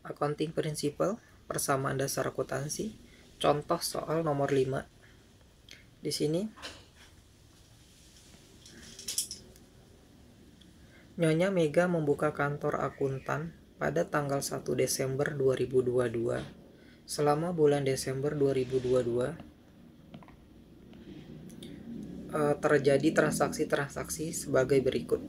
Accounting Principle, persamaan dasar akuntansi. Contoh soal nomor 5. Di sini Nyonya Mega membuka kantor akuntan pada tanggal 1 Desember 2022. Selama bulan Desember 2022 terjadi transaksi-transaksi sebagai berikut.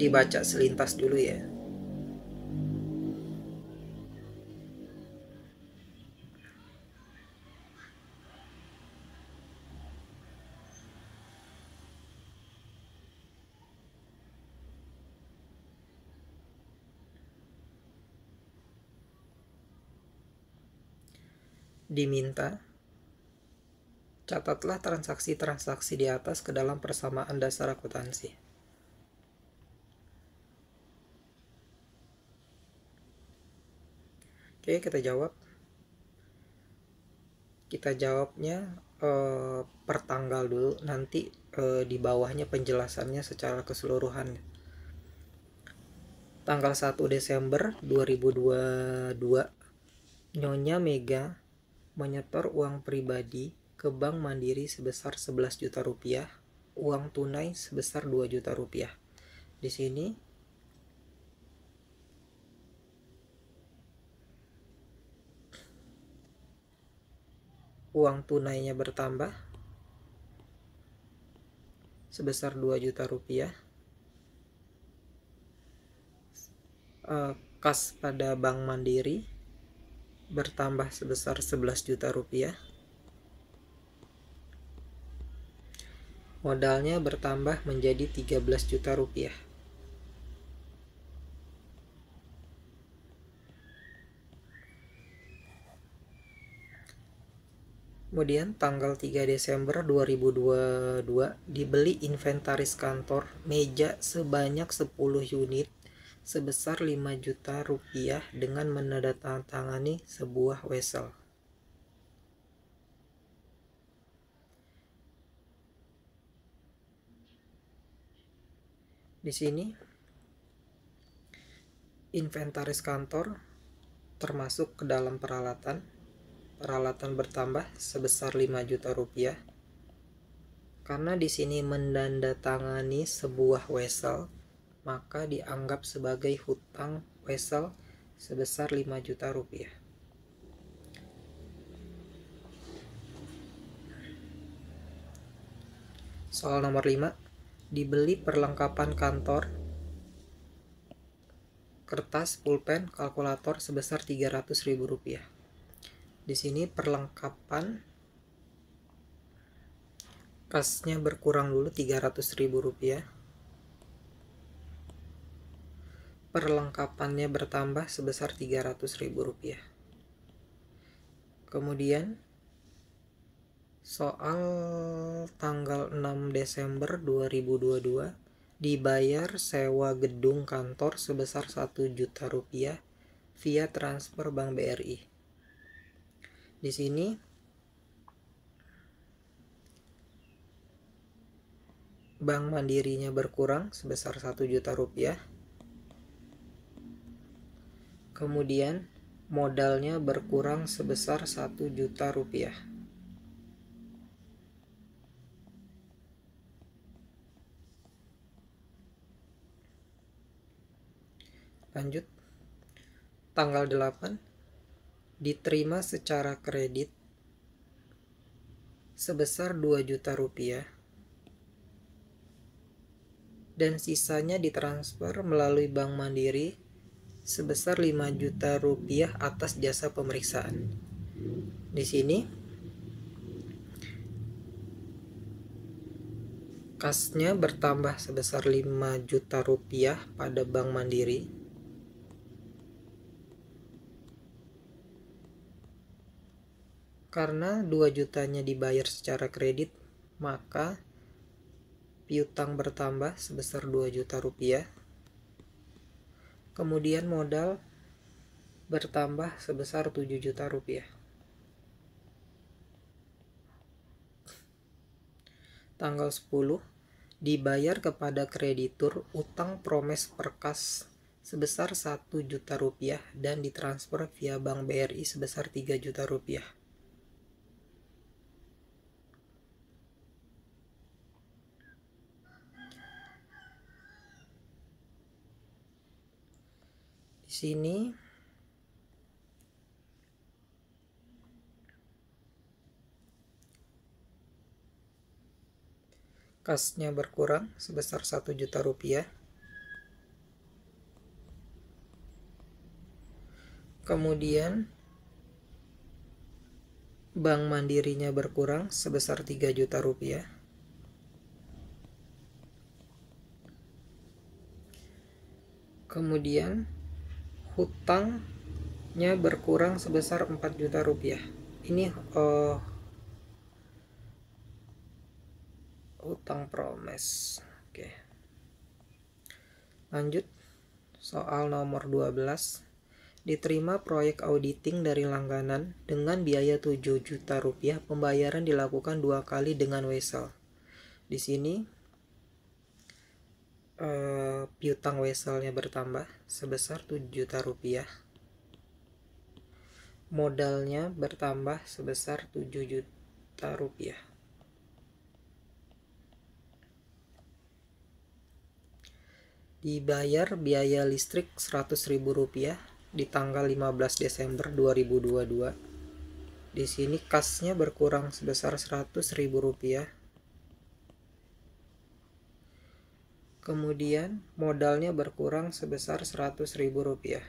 Dibaca selintas dulu ya. Diminta, catatlah transaksi-transaksi di atas ke dalam persamaan dasar akuntansi. Oke, kita jawab. Kita jawabnya per tanggal dulu, nanti di bawahnya penjelasannya secara keseluruhan. Tanggal 1 Desember 2022, Nyonya Mega menyetor uang pribadi ke Bank Mandiri sebesar 11 juta rupiah, uang tunai sebesar 2 juta rupiah. Di sini uang tunainya bertambah sebesar 2 juta rupiah. Kas pada Bank Mandiri bertambah sebesar 11 juta rupiah. Modalnya bertambah menjadi 13 juta rupiah. Kemudian tanggal 3 Desember 2022 dibeli inventaris kantor meja sebanyak 10 unit sebesar 5 juta rupiah dengan menandatangani sebuah wesel. Di sini inventaris kantor termasuk ke dalam peralatan bertambah sebesar 5 juta rupiah. Karena di sini menandatangani sebuah wesel, maka dianggap sebagai hutang wesel sebesar 5 juta rupiah. Soal nomor 5, dibeli perlengkapan kantor, kertas, pulpen, kalkulator sebesar 300.000 rupiah. Di sini perlengkapan kasnya berkurang dulu 300.000 rupiah. Perlengkapannya bertambah sebesar 300.000 rupiah. Kemudian soal tanggal 6 Desember 2022 dibayar sewa gedung kantor sebesar 1 juta rupiah via transfer Bank BRI. Di sini Bank Mandirinya berkurang sebesar 1 juta rupiah. Kemudian modalnya berkurang sebesar 1 juta rupiah. Lanjut. Tanggal 8 diterima secara kredit sebesar 2 juta rupiah dan sisanya ditransfer melalui Bank Mandiri sebesar 5 juta rupiah atas jasa pemeriksaan. Di sini kasnya bertambah sebesar 5 juta rupiah pada Bank Mandiri. Karena 2 jutanya dibayar secara kredit, maka piutang bertambah sebesar 2 juta rupiah. Kemudian modal bertambah sebesar 7 juta rupiah. Tanggal 10 Dibayar kepada kreditur utang promes perkas sebesar 1 juta rupiah dan ditransfer via Bank BRI sebesar 3 juta rupiah. Di sini kasnya berkurang sebesar 1 juta rupiah. Kemudian Bank Mandirinya berkurang sebesar 3 juta rupiah. Kemudian hutangnya berkurang sebesar 4 juta rupiah. Ini hutang promes. Oke. Lanjut soal nomor 12. Diterima proyek auditing dari langganan dengan biaya 7 juta rupiah. Pembayaran dilakukan 2 kali dengan wesel. Di sini piutang weselnya bertambah sebesar 7 juta rupiah. Modalnya bertambah sebesar 7 juta rupiah. Dibayar biaya listrik 100.000 rupiah di tanggal 15 Desember 2022. Di sini kasnya berkurang sebesar 100.000 rupiah. Kemudian modalnya berkurang sebesar 100.000 rupiah.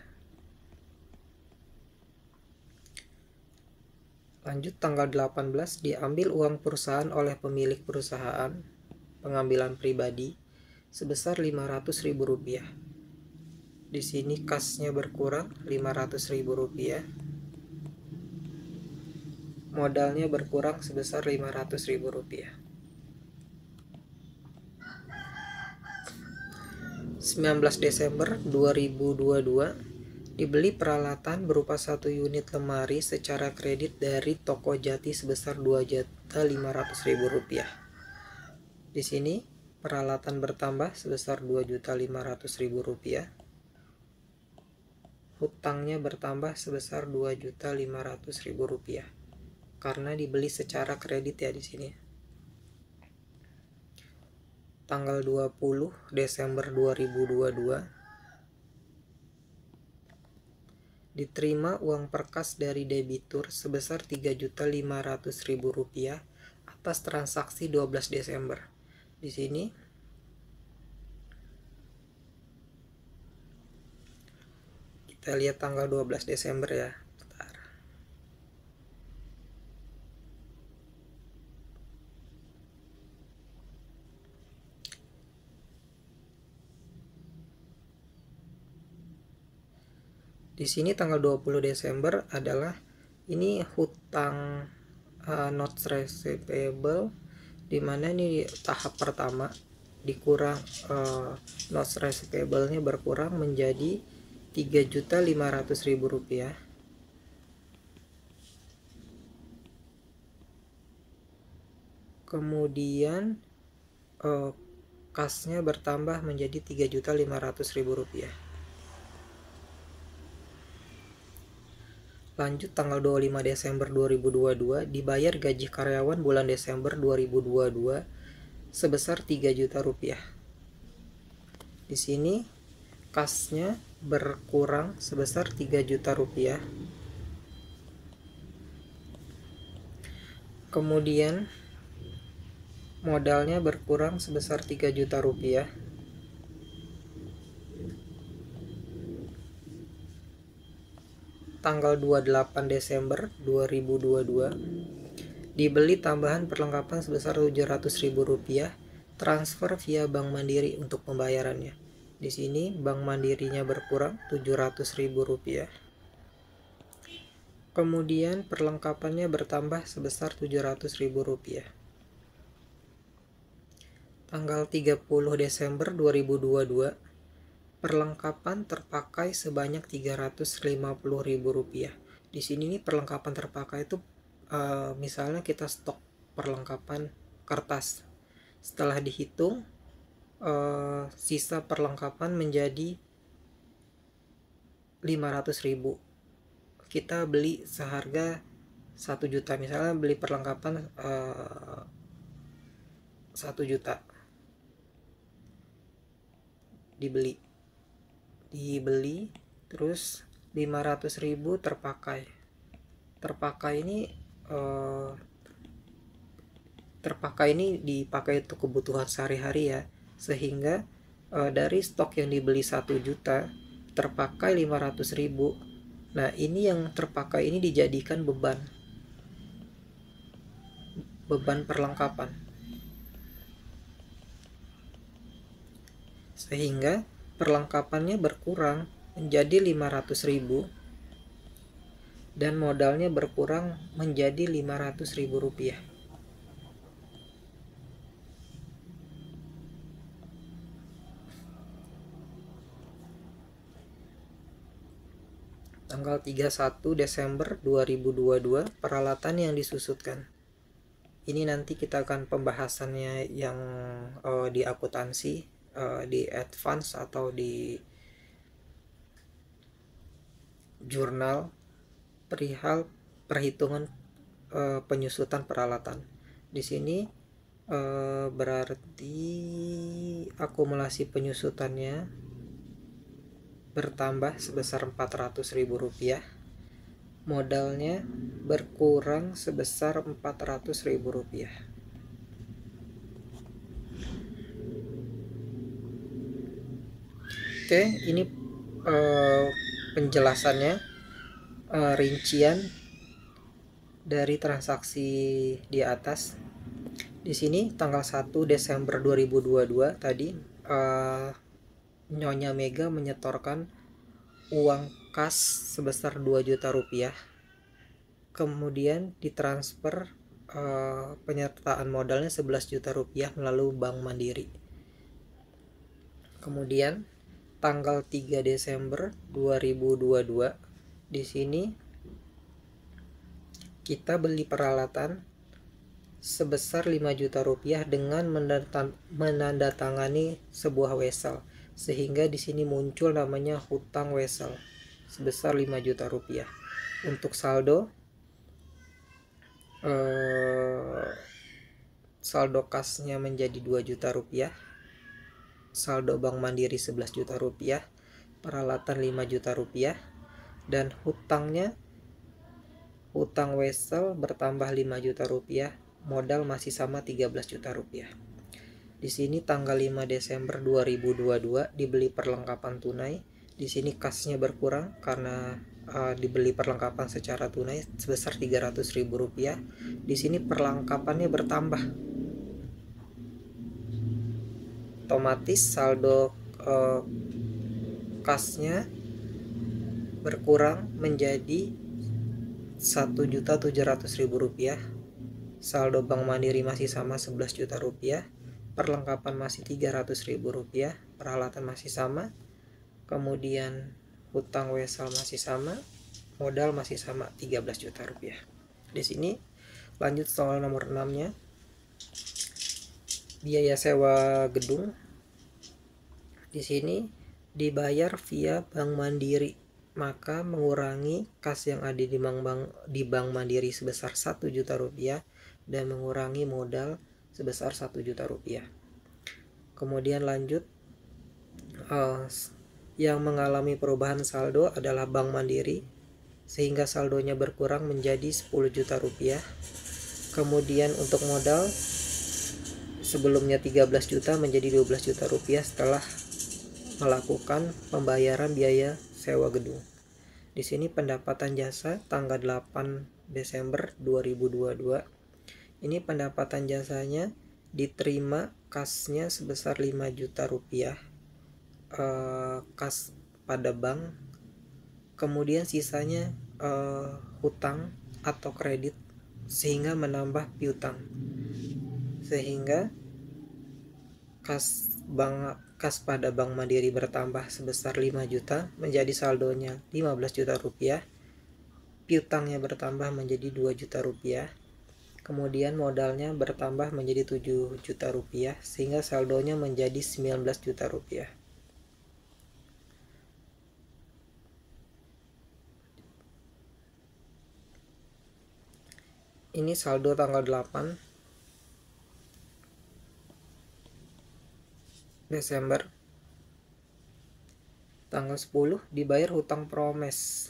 Lanjut tanggal 18, diambil uang perusahaan oleh pemilik perusahaan pengambilan pribadi sebesar 500.000 rupiah. Di sini kasnya berkurang 500.000 rupiah. Modalnya berkurang sebesar 500.000 rupiah. 19 Desember 2022, dibeli peralatan berupa 1 unit lemari secara kredit dari toko Jati sebesar 2.500.000 rupiah. Di sini peralatan bertambah sebesar 2.500.000 rupiah. Hutangnya bertambah sebesar 2.500.000 rupiah karena dibeli secara kredit ya di sini. Tanggal 20 Desember 2022, diterima uang perkas dari debitur sebesar 3.500.000 rupiah atas transaksi 12 Desember. Di sini kita lihat tanggal 12 Desember ya. Di sini tanggal 20 Desember adalah ini hutang notes receivable, dimana ini tahap pertama dikurang notes receivable-nya berkurang menjadi 3.500.000 rupiah. Kemudian kasnya bertambah menjadi 3.500.000 rupiah. Lanjut tanggal 25 Desember 2022, dibayar gaji karyawan bulan Desember 2022 sebesar 3 juta rupiah. Di sini kasnya berkurang sebesar 3 juta rupiah. Kemudian modalnya berkurang sebesar 3 juta rupiah. Tanggal 28 Desember 2022, dibeli tambahan perlengkapan sebesar 700.000 rupiah, transfer via Bank Mandiri untuk pembayarannya. Di sini Bank Mandirinya berkurang 700.000 rupiah. Kemudian perlengkapannya bertambah sebesar 700.000 rupiah. Tanggal 30 Desember 2022, perlengkapan terpakai sebanyak 350.000 rupiah. Di sini nih perlengkapan terpakai itu misalnya kita stok perlengkapan kertas. Setelah dihitung sisa perlengkapan menjadi 500.000. Kita beli seharga 1 juta, misalnya beli perlengkapan 1 juta, dibeli terus 500.000 terpakai ini dipakai untuk kebutuhan sehari-hari ya, sehingga dari stok yang dibeli 1 juta terpakai 500.000. Nah, ini yang terpakai ini dijadikan beban perlengkapan, sehingga perlengkapannya berkurang menjadi 500.000 dan modalnya berkurang menjadi 500.000 rupiah. Tanggal 31 Desember 2022 peralatan yang disusutkan. Ini nanti kita akan pembahasannya yang di akuntansi, di advance atau di jurnal perihal perhitungan penyusutan peralatan. Di sini berarti akumulasi penyusutannya bertambah sebesar 400.000 rupiah, modalnya berkurang sebesar 400.000 rupiah. Oke, ini penjelasannya, rincian dari transaksi di atas. Di sini tanggal 1 Desember 2022 tadi Nyonya Mega menyetorkan uang kas sebesar 2 juta rupiah, kemudian ditransfer penyertaan modalnya 11 juta rupiah melalui Bank Mandiri. Kemudian tanggal 3 Desember 2022 di sini kita beli peralatan sebesar 5 juta rupiah dengan menandatangani sebuah wesel, sehingga di sini muncul namanya hutang wesel sebesar 5 juta rupiah. Untuk saldo kasnya menjadi 2 juta rupiah, saldo Bank Mandiri 11 juta rupiah, peralatan 5 juta rupiah, dan hutang wesel bertambah 5 juta rupiah, modal masih sama 13 juta rupiah. Di sini tanggal 5 Desember 2022 dibeli perlengkapan tunai. Di sini kasnya berkurang karena dibeli perlengkapan secara tunai sebesar 300.000 rupiah. Di sini perlengkapannya bertambah, otomatis saldo kasnya berkurang menjadi 1.700.000 rupiah. Saldo Bank Mandiri masih sama 11 juta rupiah, perlengkapan masih 300.000 rupiah, peralatan masih sama, kemudian hutang wesel masih sama, modal masih sama 13 juta rupiah. Di sini lanjut soal nomor 6-nya. Biaya sewa gedung di sini dibayar via Bank Mandiri, maka mengurangi kas yang ada di Bank Mandiri sebesar 1 juta rupiah dan mengurangi modal sebesar 1 juta rupiah. Kemudian lanjut, yang mengalami perubahan saldo adalah Bank Mandiri, sehingga saldonya berkurang menjadi 10 juta rupiah. Kemudian untuk modal sebelumnya 13 juta menjadi 12 juta rupiah setelah melakukan pembayaran biaya sewa gedung. Di sini pendapatan jasa tanggal 8 Desember 2022. Ini pendapatan jasanya diterima kasnya sebesar 5 juta rupiah, kas pada bank. Kemudian sisanya hutang atau kredit, sehingga menambah piutang, sehingga kas pada Bank Mandiri bertambah sebesar 5 juta menjadi saldonya 15 juta rupiah, piutangnya bertambah menjadi 2 juta rupiah. Kemudian modalnya bertambah menjadi 7 juta rupiah sehingga saldonya menjadi 19 juta rupiah. Ini saldo tanggal 8 Desember. Tanggal 10 dibayar hutang promes.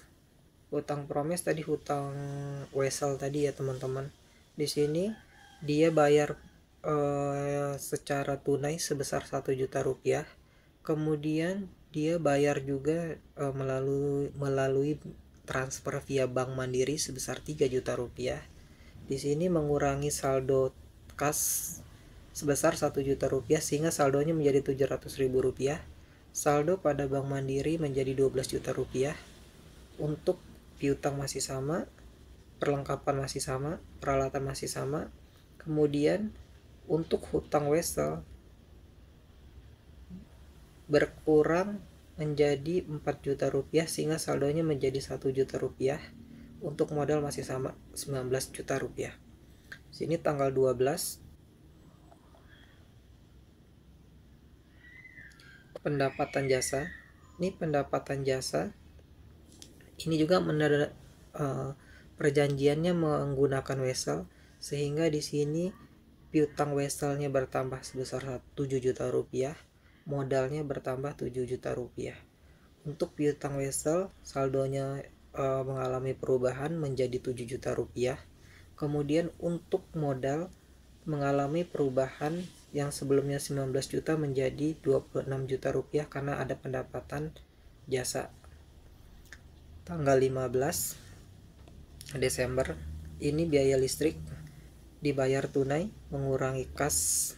Hutang promes tadi hutang wesel tadi ya teman-teman. Di sini dia bayar secara tunai sebesar 1 juta rupiah. Kemudian dia bayar juga melalui transfer via Bank Mandiri sebesar 3 juta rupiah. Di sini mengurangi saldo kas sebesar 1 juta rupiah sehingga saldonya menjadi 700.000 rupiah. Saldo pada Bank Mandiri menjadi 12 juta rupiah. Untuk piutang masih sama, perlengkapan masih sama, peralatan masih sama. Kemudian untuk hutang wesel berkurang menjadi 4 juta rupiah sehingga saldonya menjadi 1 juta rupiah. Untuk modal masih sama 19 juta rupiah. Sini tanggal 12 pendapatan jasa. Ini pendapatan jasa. Ini juga perjanjiannya menggunakan wesel sehingga di sini piutang weselnya bertambah sebesar 7 juta rupiah, modalnya bertambah 7 juta rupiah. Untuk piutang wesel saldonya mengalami perubahan menjadi 7 juta rupiah. Kemudian untuk modal mengalami perubahan yang sebelumnya 19 juta menjadi 26 juta rupiah karena ada pendapatan jasa. Tanggal 15 Desember ini biaya listrik dibayar tunai mengurangi kas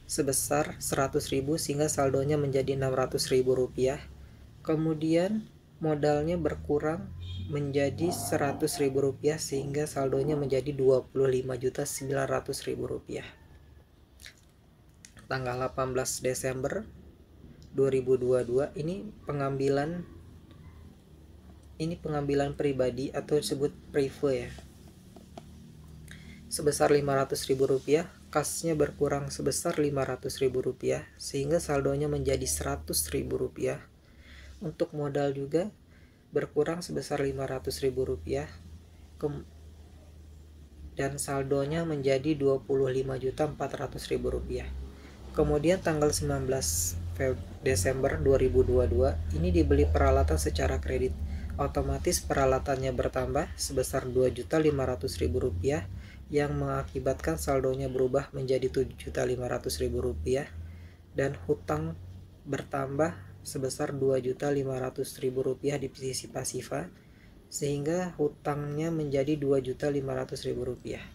sebesar 100.000 sehingga saldonya menjadi 600.000 rupiah. Kemudian modalnya berkurang menjadi 100.000 rupiah sehingga saldonya menjadi 25.900.000 rupiah. Tanggal 18 Desember 2022 ini pengambilan pribadi atau disebut prive ya. Sebesar 500.000 rupiah, kasnya berkurang sebesar 500.000 rupiah sehingga saldonya menjadi 100.000 rupiah. Untuk modal juga berkurang sebesar 500.000 rupiah dan saldonya menjadi 25.400.000 rupiah. Kemudian tanggal 19 Desember 2022 ini dibeli peralatan secara kredit. Otomatis peralatannya bertambah sebesar 2.500.000 rupiah yang mengakibatkan saldonya berubah menjadi 7.500.000 rupiah dan hutang bertambah sebesar 2.500.000 rupiah di sisi pasifa sehingga hutangnya menjadi 2.500.000 rupiah.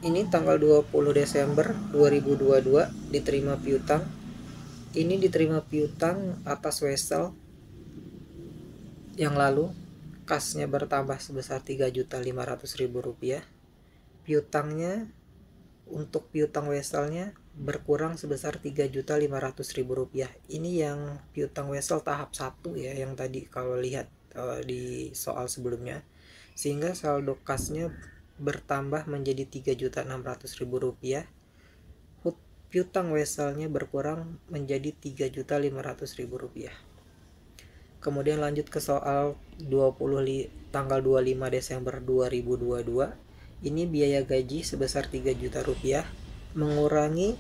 Ini tanggal 20 Desember 2022 diterima piutang. Ini diterima piutang atas wesel yang lalu. Kasnya bertambah sebesar 3.500.000 rupiah. Piutangnya untuk piutang weselnya berkurang sebesar 3.500.000 rupiah. Ini yang piutang wesel tahap 1 ya, yang tadi kalau lihat di soal sebelumnya. Sehingga saldo kasnya bertambah menjadi 3.600.000 rupiah. Piutang weselnya berkurang menjadi 3.500.000 rupiah. Kemudian lanjut ke soal tanggal 25 Desember 2022. Ini biaya gaji sebesar 3 juta rupiah mengurangi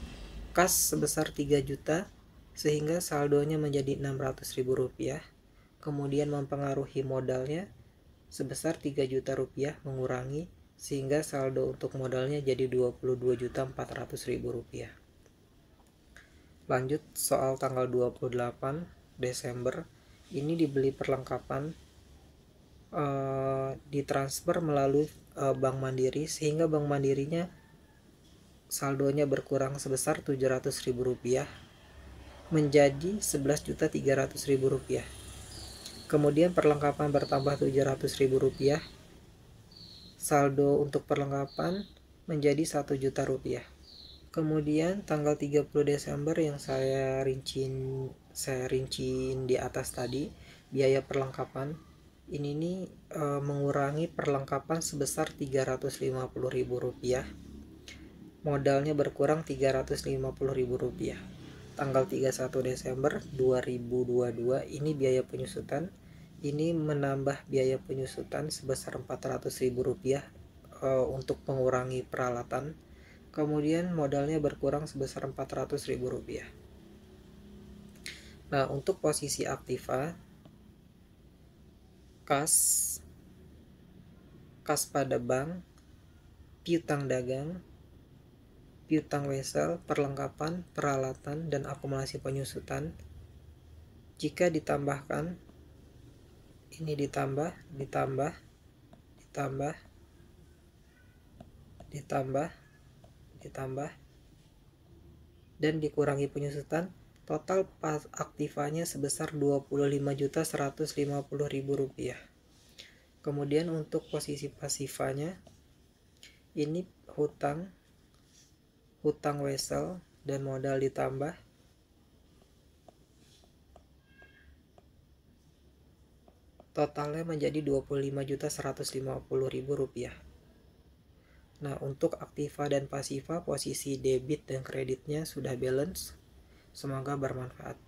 kas sebesar 3 juta sehingga saldonya menjadi 600.000 rupiah. Kemudian mempengaruhi modalnya sebesar 3 juta rupiah mengurangi sehingga saldo untuk modalnya jadi 22.400.000 rupiah. Lanjut soal tanggal 28 Desember ini dibeli perlengkapan ditransfer melalui Bank Mandiri sehingga Bank Mandirinya saldonya berkurang sebesar 700.000 rupiah menjadi 11.300.000 rupiah. Kemudian perlengkapan bertambah 700.000 rupiah. Saldo untuk perlengkapan menjadi 1 juta rupiah. Kemudian tanggal 30 Desember yang saya rinciin di atas tadi, biaya perlengkapan ini nih mengurangi perlengkapan sebesar Rp350.000. Modalnya berkurang Rp350.000. Tanggal 31 Desember 2022 ini biaya penyusutan ini menambah biaya penyusutan sebesar Rp400.000 untuk mengurangi peralatan. Kemudian modalnya berkurang sebesar Rp400.000. Nah, untuk posisi aktiva, kas pada bank, piutang dagang, piutang wesel, perlengkapan, peralatan, dan akumulasi penyusutan. Jika ditambahkan, ini ditambah, dan dikurangi penyusutan, total aktivanya sebesar Rp25.150.000. Kemudian untuk posisi pasifanya, ini hutang wesel dan modal ditambah, totalnya menjadi Rp25.150.000. Nah, untuk aktiva dan pasiva, posisi debit dan kreditnya sudah balance. Semoga bermanfaat.